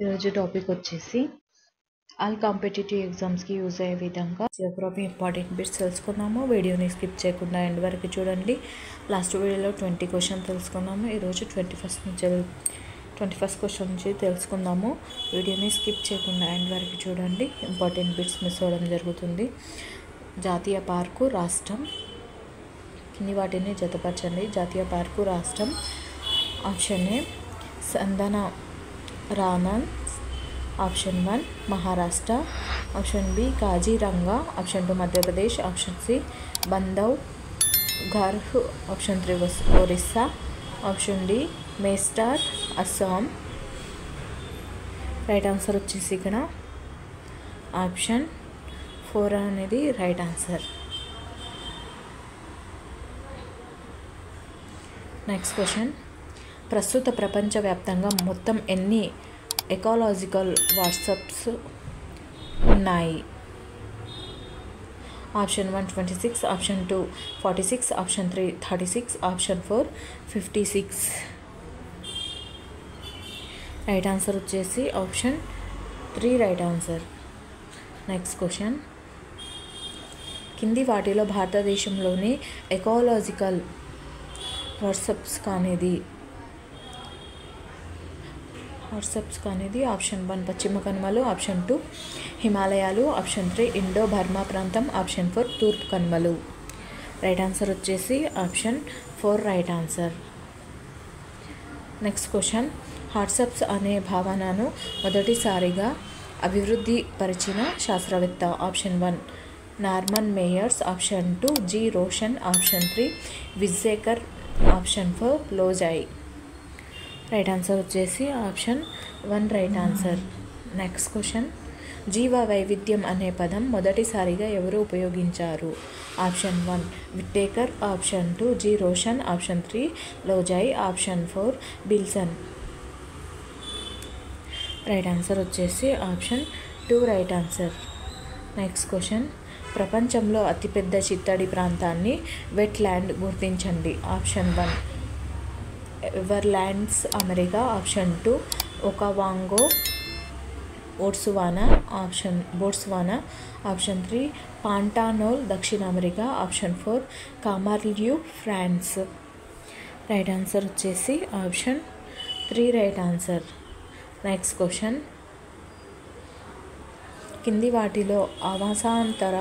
ఈరోజు టాపిక్ వచ్చేసి all competitive ఎగ్జామ్స్కి యూజ్ అయ్యే విధంగా జియోగ్రఫీ ఇంపార్టెంట్ బిట్స్ తెలుసుకున్నాము. వీడియోని స్కిప్ చేయకుండా ఎండ్ వరకు చూడండి. లాస్ట్ వీడియోలో 20 క్వశ్చన్ తెలుసుకున్నాము. ఈరోజు 21st క్వశ్చన్ నుంచి తెలుసుకుందాము. వీడియోని స్కిప్ చేయకుండా ఎండ్ వరకు చూడండి. ఇంపార్టెంట్ బిట్స్ మిస్ అవ్వడం జరుగుతుంది. జాతీయ పార్కు రాష్ట్రం కింది వాటిని జతపరచండి. జాతీయ పార్కు రాష్ట్రం ఆప్షన్ ఏ సందన రానన్, option 1 Maharashtra, option B Kaziranga, option 2 Madhya Pradesh, option C Bandhavgarh, option 3 Orissa, option D మేస్టార్ అస్సాం. రైట్ ఆన్సర్ వచ్చేసి ఇక్కడ ఆప్షన్ 4 అనేది రైట్ ఆన్సర్. నెక్స్ట్ క్వశ్చన్, ప్రస్తుత ప్రపంచవ్యాప్తంగా మొత్తం ఎన్ని ఎకాలజికల్ వాట్సాప్స్ ఉన్నాయి? Option 1 26, option 2 46, option 3 36, option 4 56. Right answer వచ్చేసి option 3 right answer. Next question, కింది వాటిలో భారతదేశంలోని ఎకాలజికల్ వాట్సాప్స్ కానిది ఆప్షన్ 1 పశ్చిమ కనుమలు, ఆప్షన్ 2 హిమాలయాలు, ఆప్షన్ 3 ఇండో బర్మా ప్రాంతం, ఆప్షన్ 4 తూర్పు కనుమలు. రైట్ ఆన్సర్ వచ్చేసి option 4 right answer. Next question, hotspots అనే భావనను మొదటిసారిగా అభివృద్ధి పరిచిన శాస్త్రవేత్త? Option 1 Norman Myers, option 2 G Rosen, option 3 విజ్జేకర్, ఆప్షన్ 4 లోజాయ్. రైట్ ఆన్సర్ వచ్చేసి option 1 right answer. Next question, జీవ వైవిధ్యం అనే పదం మొదటిసారిగా ఎవరు ఉపయోగించారు? Option 1 Whittaker, option 2 G Rosen, option 3 Lovejoy, option 4 Wilson. Right answer వచ్చేసి option 2 right answer. Next question, ప్రపంచంలో అతిపెద్ద చిత్తడి ప్రాంతాన్ని వెట్లాండ్ గుర్తించండి. ఆప్షన్ 1 ఎవర్లాండ్స్ America, option 2 Okavango Botswana, option 3 Pantanal దక్షిణ America, option 4 Camargue France. Right answer వచ్చేసి option 3 right answer. Next question, కింది వాటిలో ఆవాసాంతర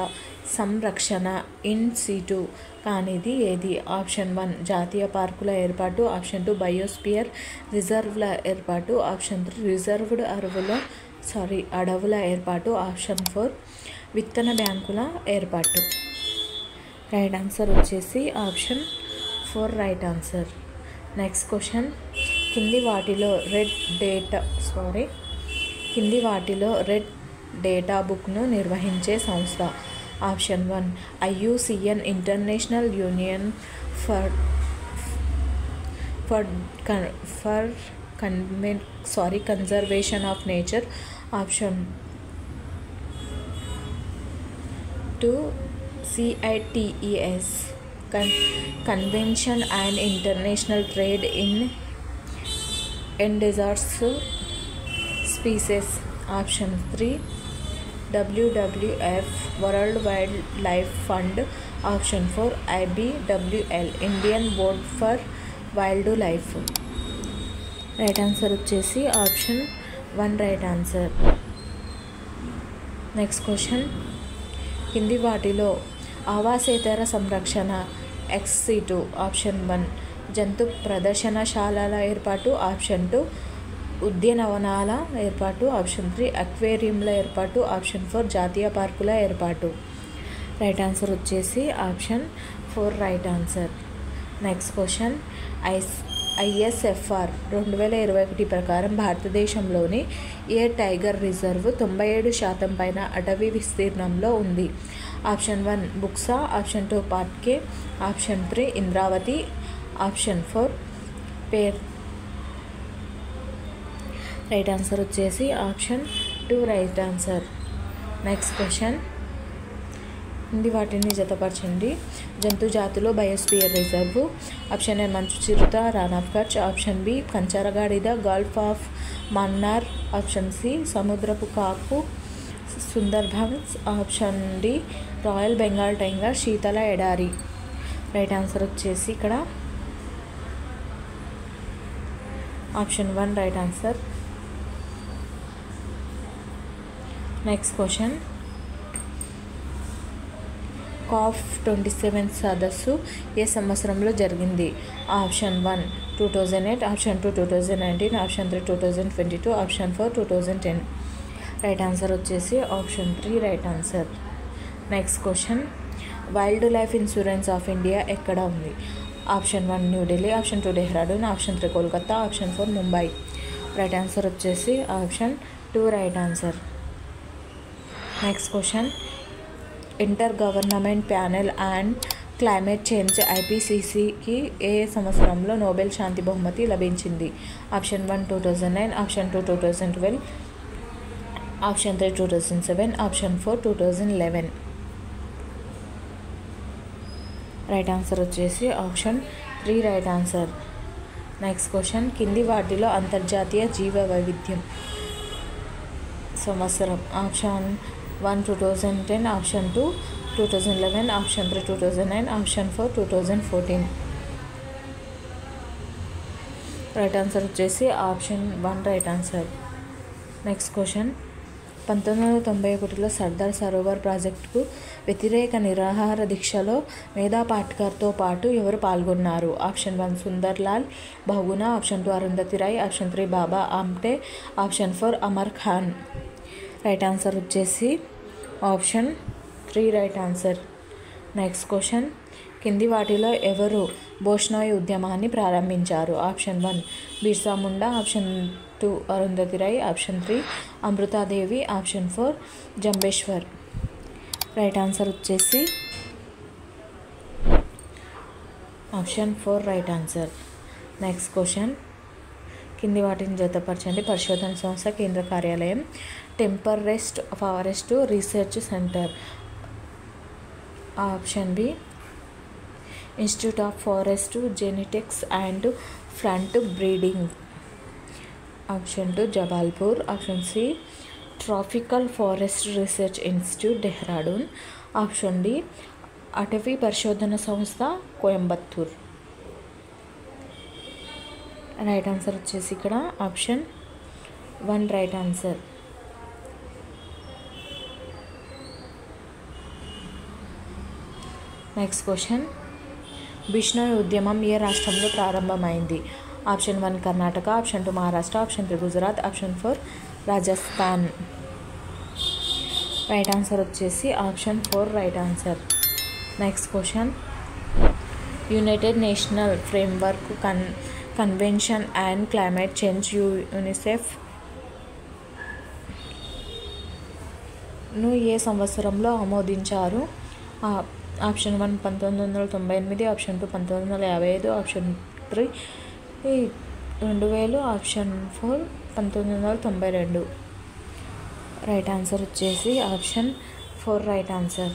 సంరక్షణ ఇన్ సిటు కానిది ఏది? ఆప్షన్ 1 జాతీయ పార్కుల ఏర్పాటు, ఆప్షన్ 2 బయోస్పియర్ రిజర్వ్ల ఏర్పాటు, ఆప్షన్ 3 రిజర్వ్డ్ అడవుల ఏర్పాటు, ఆప్షన్ 4 విత్తన బ్యాంకుల ఏర్పాటు. రైట్ ఆన్సర్ వచ్చేసి option 4 right answer. Next question, కింది వాటిలో రెడ్ డేటా బుక్ను నిర్వహించే సంస్థ? Option 1 IUCN International Union for Conservation of Nature, option 2 CITES Convention and International Trade in Endangered Species, option 3 WWF World Wild Life Fund, option 4 IBWL Indian Board for Wild Life. Right answer వచ్చేసి option 1 right answer. Next question, కింది వాటిలో ఆవాసేతర సంరక్షణ X-situ? Option 1 జంతు ప్రదర్శనశాలల ఏర్పాటు, option 2 ఉద్యానవనాల ఏర్పాటు, option 3 అక్వేరియంల ఏర్పాటు, option 4 జాతీయ పార్కుల ఏర్పాటు. రైట్ ఆన్సర్ వచ్చేసి option 4 right answer. Next question, ISFR 2021 ప్రకారం భారతదేశంలోని ఏ టైగర్ రిజర్వ్ 97% పైన అటవీ విస్తీర్ణంలో ఉంది? Option 1 Buxa, option 2 Pakke, option 3 Indravati, option 4 పేర్. రైట్ ఆన్సర్ వచ్చేసి option 2 right answer. Next question, కింది వాటిని జతపరచండి. జంతు జాతులు బయోస్పియర్ రిజర్వ్. ఆప్షన్ ఏ మంచు చిరుత, Rann of Kutch. Option B కంచరగాడిద, gulf of Mannar. Option C సముద్రపు కాకు, Sundarbans. Option D royal Bengal tiger, శీతల ఎడారి. రైట్ ఆన్సర్ వచ్చేసి ఇక్కడ option 1 right answer. Next question. COP 27 సదస్సు ఏ సంవత్సరంలో జరిగింది? Option 1 2008, option 2 2019, option 3 2022, option 4 2010. Right answer వచ్చేసి option 3 right answer. Next question. Wild life insurance of India ఎక్కడ ఉంది? Option 1 New Delhi, option 2 Dehradun, option 3 Kolkata, option 4 Mumbai. Right answer వచ్చేసి option 2 right answer. Next question. Inter government panel and climate change IPCCకి ఏ సంవత్సరంలో Nobel శాంతి బహుమతి లభించింది? Option 1 2009, option 2 2012, option 3 2007, option 4 2011. Right answer వచ్చేసి option 3 right answer. Next question. కింది వాటిలో అంతర్జాతీయ జీవ వైవిధ్యం సంవత్సరం? Option 1 2010, option 2 2011, option 3 2009, option 4 2014. Right answer వచ్చేసి option 1 right answer. Next question. 1991లో సర్దార్ సరోవర్ ప్రాజెక్టుకు వ్యతిరేక నిరాహార దీక్షలో మేధా పాట్కర్తో పాటు ఎవరు పాల్గొన్నారు? Option 1 Sunderlal Bahuguna, option 2 Arundhati Roy, option 3 Baba Amte, option 4 Amar Khan. Right answer వచ్చేసి option 3 right answer. Next question. కింది వాటిలో ఎవరు బోష్నోయ్ ఉద్యమాన్ని ప్రారంభించారు? Option 1 Birsa Munda, option 2 Arundhati Roy, option 3 Amrita Devi, option 4 Jambheshwar. Right answer వచ్చేసి option 4 right answer. Next question. కింది వాటిని జతపరచండి. పరిశోధన సంస్థ కేంద్ర కార్యాలయం temperate forest research centre. Option B institute of forest genetics and plant breeding. Option 2 Jabalpur. Option C tropical forest research institute Dehradun. Option D అటవీ పరిశోధన సంస్థ కోయంబత్తూర్. రైట్ ఆన్సర్ వచ్చేసి ఇక్కడ option 1 right answer. Next question. Bishnoi ఉద్యమం ఏ రాష్ట్రంలో ప్రారంభమైంది? Option 1 Karnataka, option 2 Maharashtra, option 3 Gujarat, option 4 Rajasthan. Right answer వచ్చేసి option 4 right answer. Next question. United National Framework Convention and climate Change యునిసెఫ్ను ఏ సంవత్సరంలో ఆమోదించారు? Option 1 1998, option 2 1955, option 3 2000, option 4 1992. Right answer వచ్చేసి option 4 right answer.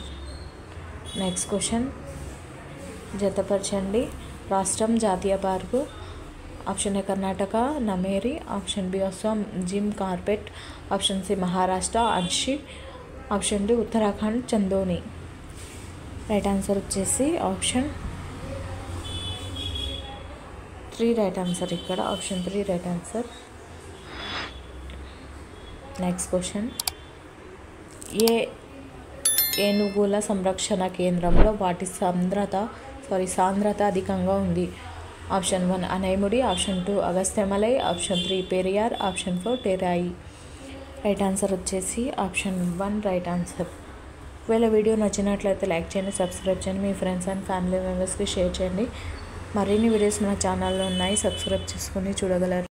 Next question. జతపరచండి. రాష్ట్రం జాతీయ పార్కు. Option A Karnataka Nameri, option B Assam Jim Corbett, option C Maharashtra Anshi, option D Uttarakhand Chandoli. Right answer వచ్చేసి ఆప్షన్ 3 రైట్ ఆన్సర్. ఇక్కడ option 3 right answer. Next question. ఏనుగుల సంరక్షణ కేంద్రంలో వాటి సాంద్రత అధికంగా ఉంది? Option 1 Anamudi, option 2 Agasthyamalai, option 3 Periyar, option 4 Terai. Right answer వచ్చేసి ఆప్షన్ 1 రైట్ ఆన్సర్. ఒకవేళ వీడియో నచ్చినట్లయితే లైక్ చేయండి, సబ్స్క్రైబ్ చేయండి, మీ ఫ్రెండ్స్ అండ్ ఫ్యామిలీ మెంబర్స్కి షేర్ చేయండి. మరిన్ని వీడియోస్ మన ఛానల్లో ఉన్నాయి, సబ్స్క్రైబ్ చేసుకొని చూడగలరు.